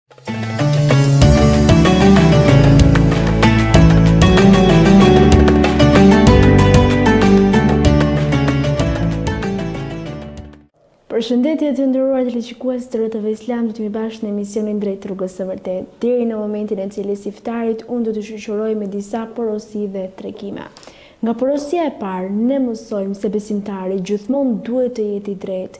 Përshëndetje të nderuar teleshikues të RTV Islam, do të jemi bashkë në emisionin Drejt rrugës së vërtetë. Deri në momentin e cili si iftarit unë do të shoqëroj me disa porosi dhe tregime. Nga porosia e parë, ne mësojmë se besimtari gjithmonë duhet të jetë i drejtë.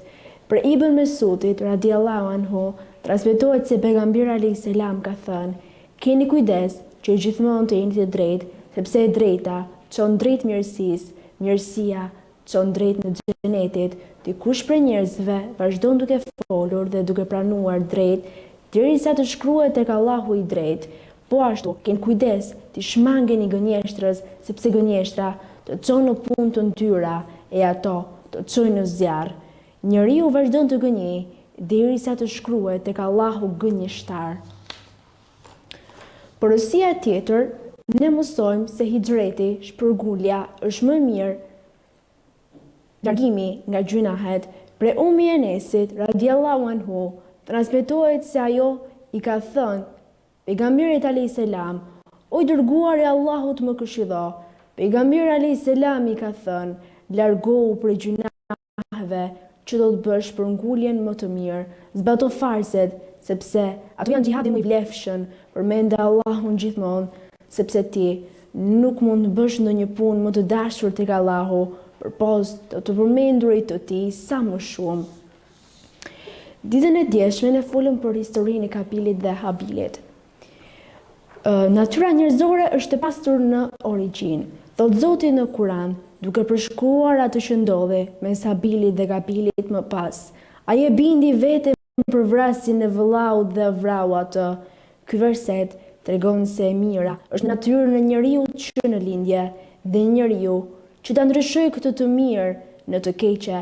Për Ibn Mesudit radiallahu anhu, transmetohet se pejgamberi alayhis salam ka thënë: "Keni kujdes që gjithmonë të jeni të drejtë, sepse e drejta çon drejt mirësisë, mirësia çon drejt në xhenetit. Dikush prej njerëzve vazhdon duke folur dhe duke pranuar drejt, derisa të shkruhet tek Allahu i drejt. Po ashtu, keni kujdes të shmangeni gënjeshtrës, sepse gënjeshtra të çon në punë të ndyra e ato të çojnë në zjarr. Njeriu vazhdon të gënjej derisa të shkruhet tek Allahu gënjeshtar." Porosia tjetër, ne mësojmë se hixhreti, shpërngulja, është më mirë largimi nga gjunahet. Pre Ummi Enesit radiallahu anhu, transmetohet se ajo i ka thënë pejgamberit alayhis salam: "O i dërguari i Allahut, më këshillo." Pejgamberi alayhis salam i ka thënë: "Largohu prej gjunaheve që do të bësh shpërnguljen më të mirë. Zbato farset, sepse ato janë xhihadi më i vlefshëm. Përmende Allahun gjithmonë, sepse ti nuk mund të bësh ndonjë punë më të dashur tek Allahu përpos të përmendurit të tij sa më shumë." Ditën e djeshme ne folëm për historinë e Kabilit dhe Habilit. Natyra njerëzore është e pastur në origjinë. Thot Zoti në Kur'an, duke përshkruar atë që ndodhi mes Habilit dhe Kabilit më pas: "Ai e bindi vetëm për vrasjen e vëllaut dhe vrau atë." Ky verset tregon se e mira është natyrën e njeriu që në lindje, dhe njeriu që ta ndryshoj këtë të mirë në të keqe,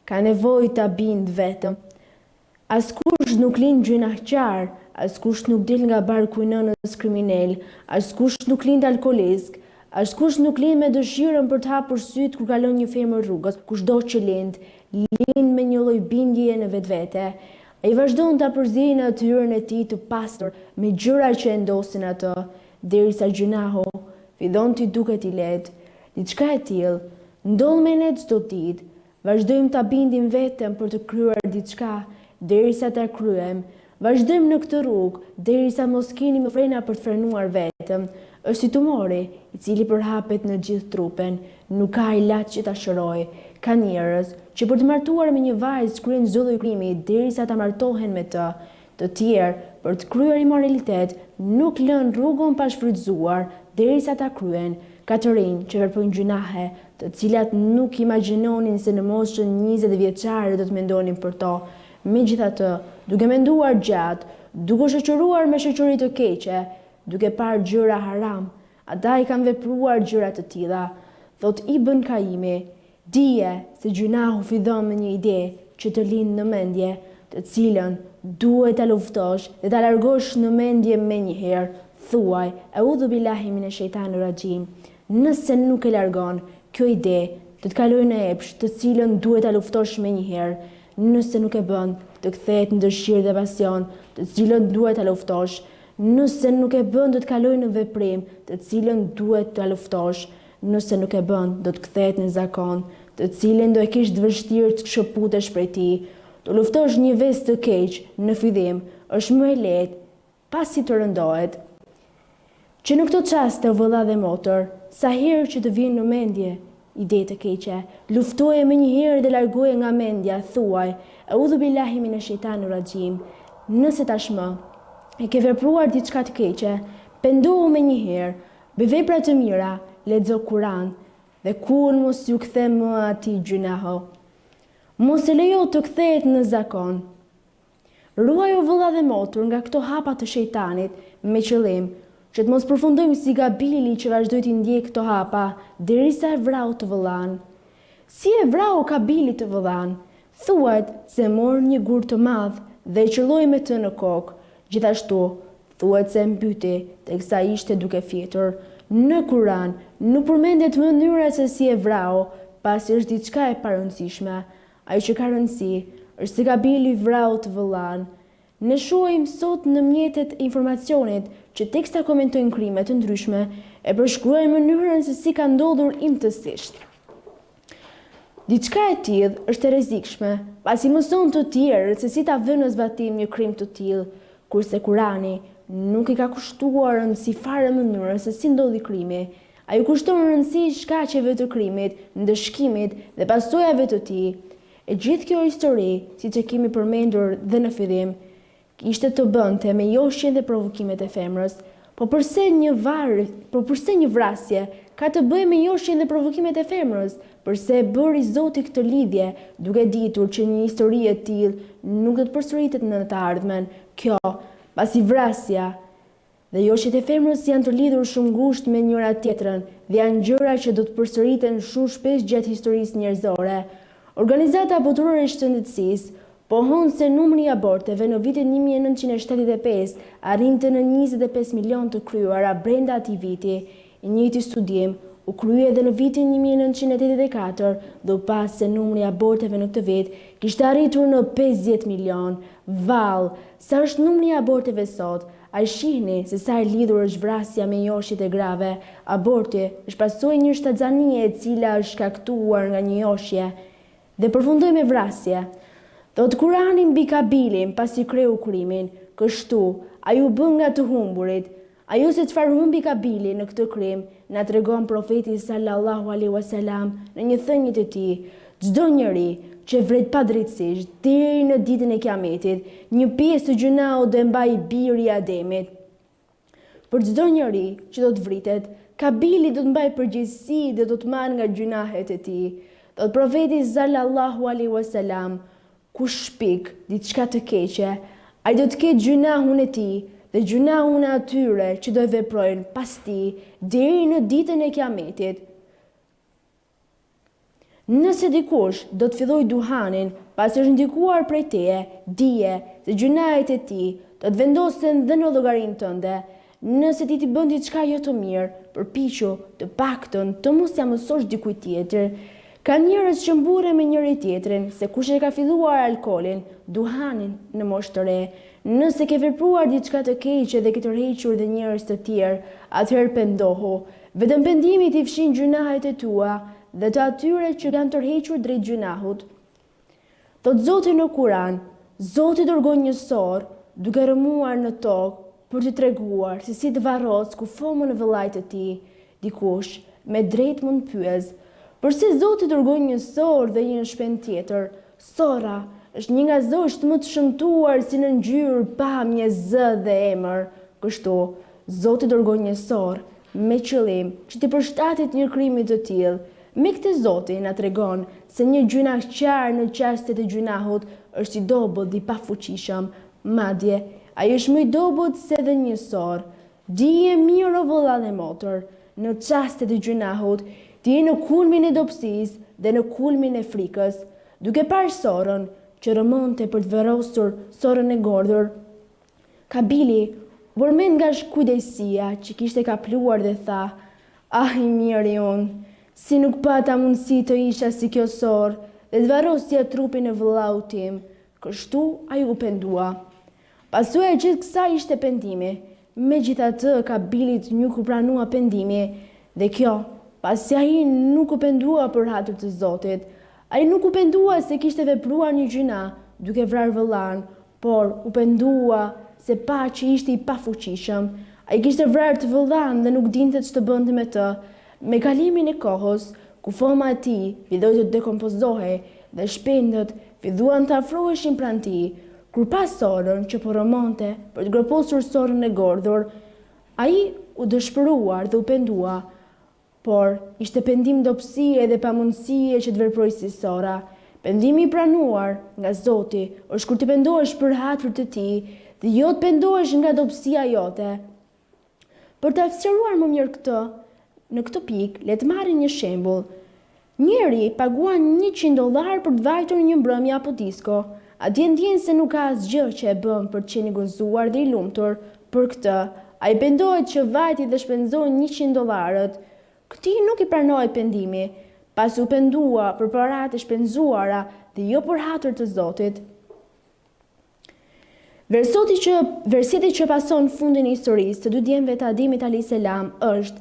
ka nevojë ta bindë vetëm. Askush nuk lind gjunaqtar, askush nuk del nga barku i nënës kriminal, askush nuk lind alkoolist, askush nuk lind me dëshirën për të hapur syt kur kalon një femër rrugës. Kushdo që lind me një lloj bindjeje në vetvete. Ai vazhdon ta përziejë natyrën e tij të pastër me gjëra që e ndosin atë, derisa gjunahu fillon t'i duket i lehtë. Diçka e tillë ndodh me ne çdo ditë. Vazhdojmë ta bindim vetëm për të kryer diçka, derisa ta kryejmë. Vazhdojmë në këtë rrugë, derisa mos keni më frena për të frenuar vetëm. Është si tumori, i cili përhapet në gjithë trupin, nuk ka ilaç që ta shërojë. Ka njerëz që për të martuar me një vajzë kryejnë çdo lloj krimi derisa ta martohen me të. Të tjerë, për të kryer immoralitet, nuk lënë rrugën pa shfrytzuar derisa ta kryejnë. Ka të rinj që veprojnë gjunahe, të cilat nuk imagjinonin se në moshën 20 vjeçare do të mendonin për to. Megjithatë, duke menduar gjatë, duke shoqëruar me shoqëri të keqe, duke parë gjëra haram, ata i kanë vepruar gjëra të tilla. Thot Ibn Kaimi: "Dije se gjunahu fillon me një ide që të lind në mendje, të cilën duhet ta luftosh dhe ta largosh në mendje menjëherë. Thuaj: Eudhu billahi minash shaitanir rajim." Nëse nuk e largon, kjo ide do të kalojë në epsh, të cilën duhet ta luftosh menjëherë. Nëse nuk e bën, të kthehet në dëshirë dhe pasion, të cilën duhet ta luftosh. Nëse nuk e bën, do të kalojë në veprim, të cilën duhet ta luftosh. Nëse nuk e bën, do të kthehet në zakon, të cilën do e kish të vështirë të shkëputesh prej tij. Të luftosh një vezë të keq në fillim është më e lehtë pasi të rëndohet. Që në këto çaste vëlla dhe motër, sa herë që të vjen në mendje ide të keqe, luftoje menjëherë dhe largoje nga mendja, thuaj: Eudhu billahi minash shaitanir rajim. Nëse tashmë e ke vepruar diçka të keqe, pendohu menjëherë, bëj vepra të mira, lexo Kur'an dhe kur mos ju kthe më atij gjunahu. Mos e lejo të kthehet në zakon. Ruajo vëlla dhe motur nga këto hapa të shejtanit me qëllim që të mos përfundojmë si Gabili që vazhdoi të ndjej këto hapa derisa e vrau të vëllan. Si e vrau Kabili të vëllan? Thuhet se mor një gur të madh dhe e qëlloi me të në kokë. Gjithashtu thuhet se mbyti teksa ishte duke fjetur. Në Kur'an nuk përmendet mënyra se si e vrau, pasi është diçka e parëndësishme. Ai që ka rëndësi është se Kabili vrau të vëllan. Ne shohim sot në mjetet e informacionit që teksta komentojnë krime të ndryshme e përshkruajnë mënyrën se si ka ndodhur imtësisht. Diçka e tillë është e rrezikshme, pasi mëson të tjerë se si ta vënë në zbatim një krim të tillë, kurse Kurani nuk i ka kushtuar rëndësi fare mënyrës se si ndodhi krimi. Ai kushton rëndësi shkaqeve të krimit, ndëshkimit dhe pasojave të tij. E gjithë kjo histori, siç e kemi përmendur dhe në fillim, ishte të bënte me joshjen dhe provokimet e femrës. Po përse një vrasje ka të bëjë me joshjen dhe provokimet e femrës? Përse bëri Zoti këtë lidhje, duke ditur që një histori e tillë nuk do të përsëritet në të ardhmen? Kjo, pasi vrasja dhe joshjet e femrës janë të lidhur shumë ngushtë me njëra tjetrën dhe janë gjëra që do të përsëriten shumë shpesh gjatë historisë njerëzore. Organizata Botërore e Shëndetësisë pohon se numri i aborteve në vitin 1975 arrinte në 25 milion të kryera brenda atij viti. I njëjti studim u krye edhe në vitin 1984, do pas se numri i aborteve në këtë vit kishte arritur në 50 milion. Vallë, sa është numri i aborteve sot? A shihni se sa e lidhur është vrasja me joshjet e grave? Aborti është pasojë një shtatzanie e cila është shkaktuar nga një joshje. Dhe përfundoj me vrasje. Thot Kurani mbi Kabilin pasi kreu krimin, kështu ai u bë nga të humburit. Ajo se çfarë humbi Kabili në këtë krim na tregon profeti sallallahu alaihi wasallam në një thënie të tij: çdo njeri që vret padrejtësisht deri në ditën e Kiametit, një pjesë të gjunaut do e mbaj biri i Ademit. Për çdo njeri që do të vritet, Kabili do të mbaj përgjegjësi dhe do të marrë nga gjunahet e tij. Thot profeti sallallahu alaihi wasallam: kush shpik diçka të keqe, ai do të ketë gjunahun e tij dhe gjunahun e atyre që do e veprojnë pas tij deri në ditën e Kiametit. Nëse dikush do të fillojë duhanin pasi është ndikuar prej teje, dije se gjunahet e tij do të vendosen dhe në llogarinë tënde. Nëse ti bën diçka jo të mirë, përpiqu të paktën të mos ja mësosh dikujt tjetër. Ka njerëz që mburren me njëri tjetrin se kush e ka filluar alkoolin, duhanin në moshë të re. Nëse ke vepruar diçka të keqe dhe ke tërhequr dhe njerëz të tjerë, atëherë pendohu. Vetëm pendimi t'i fshin gjunahet e tua dhe të atyre që kanë tërhequr drejt gjunahut. Thot Zoti në Kur'an: Zoti dërgon një sorë duke rëmuar në tokë për të treguar se si të varros kufomën në vëllait të tij. Dikush me drejt mund pyes: përse Zoti dërgon një sorë dhe një shpend tjetër? Sora është një nga zosht më të shëmtuar si në ngjyrë, pamje, zë dhe emër. Kështu, Zoti dërgon një sorë me qëllim që të përshtatet një krimi të tillë. Me këtë Zoti na tregon se një gjunaqtar në çastet e gjunahut është i dobët dhe i pafuqishëm. Madje, ai është më i dobët se dhe një sorë. Dije mirë o vëlla dhe motër, në çastet e gjunahut, ti je në kulmin e dobësisë dhe në kulmin e frikës. Duke parë sorën që rëmonte për të varrosur sorën e gordhur, Kabili vërmend nga kujdesësia që kishte kapluar dhe tha: ah, i miri unë, si nuk pata mundësi të isha si kjo sorë dhe të varrosja trupin e vëllau tim. Kështu ai u pendua. Pasojë e gjithë kësaj ishte pendimi. Megjithatë, Kabilit nuk u pranua pendimi, dhe kjo pasi ai nuk u pendua për hatër të Zotit. Ai nuk u pendua se kishte vepruar një gjuna duke vrarë vëllan, por u pendua se pa që ishte i pafuqishëm. Ai kishte vrarë të vëllan dhe nuk dinte ç'të bënte me të. Me kalimin e kohës, kufoma e tij filloi të dekompozohej dhe shpendët filluan të afroheshin pranë tij. Kur pa sorën që po rëmonte për të groposur sorën e gordhur, ai u dëshpëruar dhe u pendua. Por ishte pendim dobësie dhe pamundësie që të veproj si sora. Pendimi i pranuar nga Zoti është kur të pendohesh për hatër të tij dhe jo të pendohesh nga dobësia jote. Për të aftësuar më mirë këtë, në këtë pikë, le të marrim një shembull. Njëri paguan $100 për të vajtur një mbrëmje apo disko. Atje ndjen se nuk ka asgjë që e bën për të qenë i gëzuar dhe i lumtur. Për këtë, ai pendohet që vajti dhe shpenzoi $100. Këtij nuk i pranoi pendimi, pasi u pendua për paratë e shpenzuara dhe jo për hatër të Zotit. Versiti që pason fundin e historisë të dy djemve të Ademit a.s. është: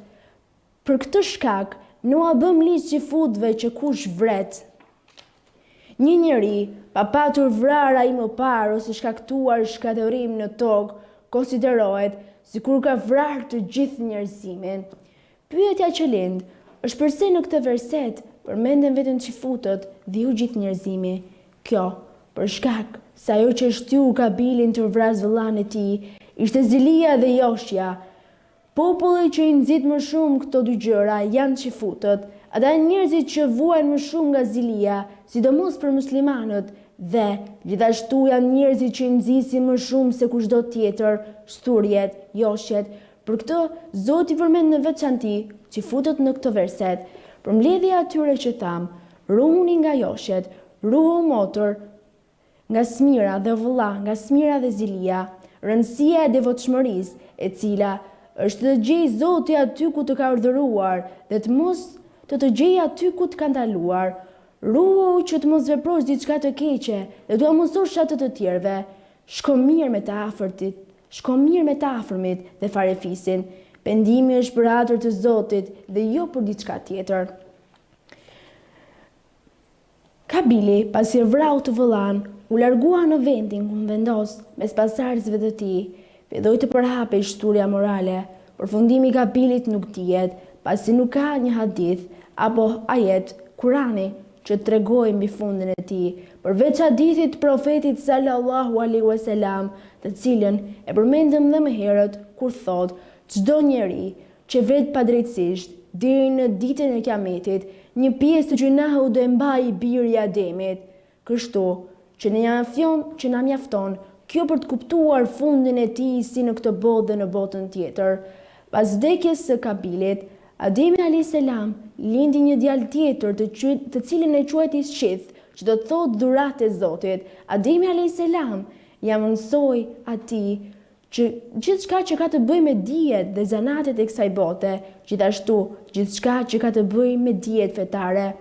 për këtë shkak, Noa bëm ligj qifutëve që kush vret një njeri pa patur vrarë ai më parë ose shkaktuar shkatërim në tokë, konsiderohet sikur ka vrarë të gjithë njerëzimin. Pyetja që lind është pse në këtë verset përmenden vetëm qifutët dhe jo gjithë njerëzimi. Kjo për shkak se ajo që shtyu Kabilin të vrasë vëllain e tij ishte Zilia dhe Joshja. Populli që i nxit më shumë këto dy gjëra janë qifutët, ata njerëzit që vuajnë më shumë nga Zilia, sidomos për muslimanët, dhe gjithashtu janë njerëzit që i nxisin më shumë se kushdo tjetër, shturjet, joshjet. Për këtë Zoti përmend në veçanti qifutët në këtë verset. Për mbledhja atyre që tham, ruhuni nga joshjet, ruhu motor nga smira dhe vëlla, nga smira dhe Zilia, rëndësia e devotshmërisë, e cila është të gjej Zoti aty ku të ka urdhëruar dhe të mos të gjej aty ku të ka ndaluar. Ruhu që të mos veprosh diçka të keqe dhe t'u mësosh atë të tjerëve. Shko mirë me të afërtit, shko mirë me të afërmit dhe farefisin. Pendimi është për atër të Zotit dhe jo për diçka tjetër. Kabili, pasi vrau të vëllan, u largua në vendin ku vendos mes pasardhësve të tij. Filloi të përhapej shturja morale. Përfundimi i Kabilit nuk dihet, pasi nuk ka një hadith apo ajet Kurani që tregojë mbi fundin e tij, përveç hadithit të profetit sallallahu alaihi wasallam, të cilën e përmendëm dhe më herët kur thotë: çdo njeri që vret padrejtësisht deri në ditën e Kiametit, një pjesë të gjunahut do e mbajë biri i Ademit. Kështu që na mjafton kjo për të kuptuar fundin e tij si në këtë botë dhe në botën tjetër. Pas vdekjes së Kabilit, Ademi a.s. lindi një djalë tjetër të cilin e quajti Shith, që do të thotë dhuratë e Zotit. Ademi a.s. ja mësoi atij që gjithçka që ka të bëjë me dijet dhe zanatet e kësaj bote, gjithashtu gjithçka që ka të bëjë me dijet fetare.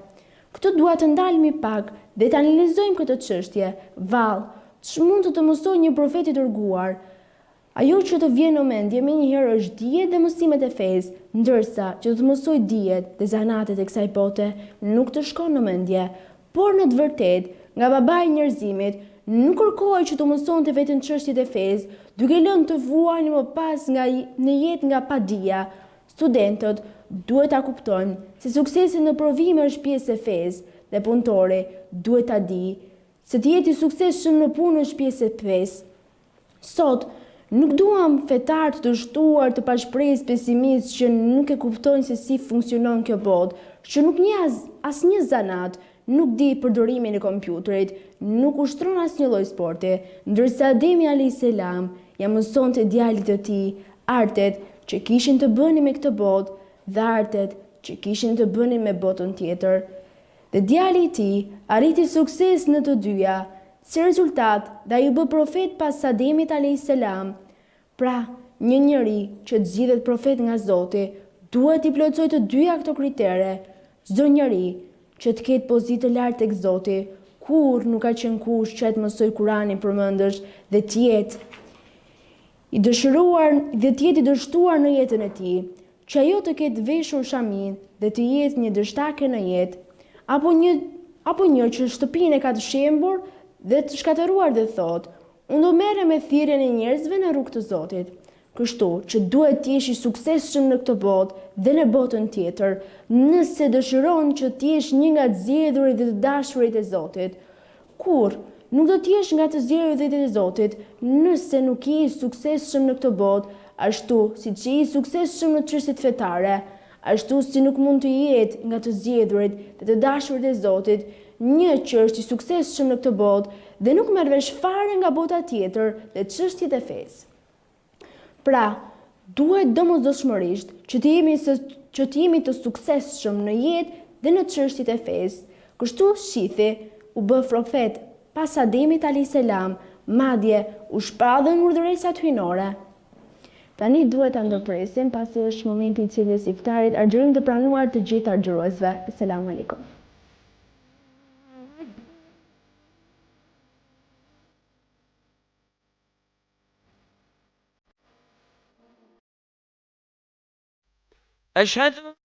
Këtu dua të ndalemi pak dhe të analizojmë këtë çështje. Vallë, ç'mund të mësojë një profet i dërguar? Ajo që të vjen në mendje menjëherë është dijet dhe mësimet e fesë, ndërsa që të mësojë dijet dhe zanatet e kësaj bote nuk të shkon në mendje. Por në të vërtetë, nga babai i njerëzimit, nuk kërkohej që të mësonte vetëm çështjet e fesë, duke lënë të vuajnë më pas në jetë nga padija. Studentët duhet ta kuptojnë se suksesi në provime është pjesë e fesë dhe punëtori duhet ta di se të jetë i suksesshëm në punë është pjesë e fesë. Sot nuk duam fetar të shtuar të pashpresë pesimistë që nuk e kuptojnë se si funksionon kjo botë, që nuk njeh asnjë zanat, nuk di përdorimin e kompjuterit, nuk ushtron asnjë lloj sporti, ndërsa Ademi a.s. ja mësonte djalit të tij artet që kishin të bënin me këtë botë dhe artet që kishin të bënin me botën tjetër. Dhe djali i tij arriti sukses në të dyja. Si rezultat, ai u bë profet pas Ademit a.s. Pra, një njeri që të zgjidhet profet nga Zoti duhet i plotësojë të dyja këto kritere. Çdo njeri që të ketë pozitë të lartë tek Zoti, kur nuk ka qenë kush që të mësoj Kuranin përmendësh dhe të jetë i dështuar në jetën e tij, që ajo të ketë veshur shamin dhe të jetë një dështake në jetë, apo një që shtëpinë e ka të shembur dhe të shkatëruar dhe thotë: unë do merrem me thirrjen e njerëzve në rrugt të Zotit. Kështu që duhet të jesh i suksesshëm në këtë botë dhe në botën tjetër, nëse dëshiron që të jesh një nga të zgjedhurit dhe të dashurit e Zotit. Kur nuk do të jesh nga të zgjedhurit e Zotit, nëse nuk je i suksesshëm në këtë botë, ashtu siç je i suksesshëm në çështjet fetare, ashtu si nuk mund të jetë nga të zgjedhurit dhe të dashurit e Zotit, një që është i suksesshëm në këtë botë dhe nuk merr vesh fare nga bota tjetër dhe çështjet e fesë. Pra, duhet domosdoshmërisht që të jemi të suksesshëm në jetë dhe në çështjet e fesë. Kështu Shithi u bë profet pas Ademit a.s. madje u shpallën urdhëresat hyjnore. Tani duhet ta ndërpresim pasi është momenti i cilës iftarit, argjërim të pranuar të gjithë argjëruesve. Selam aleikum. أشهد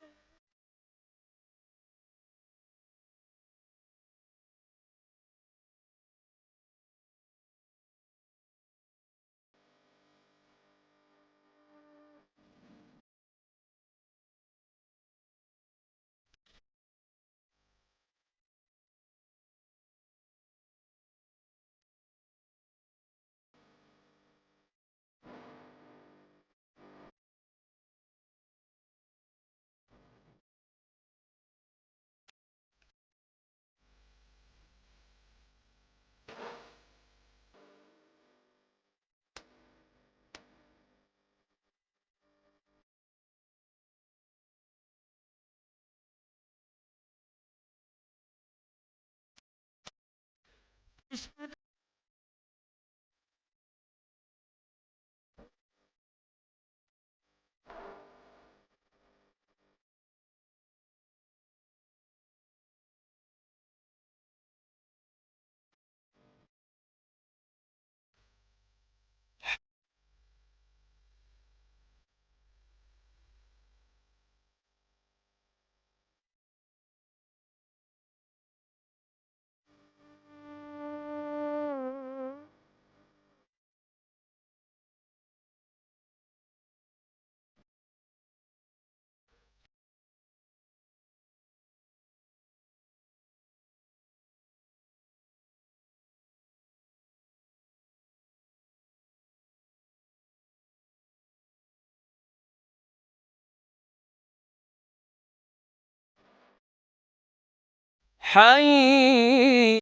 حي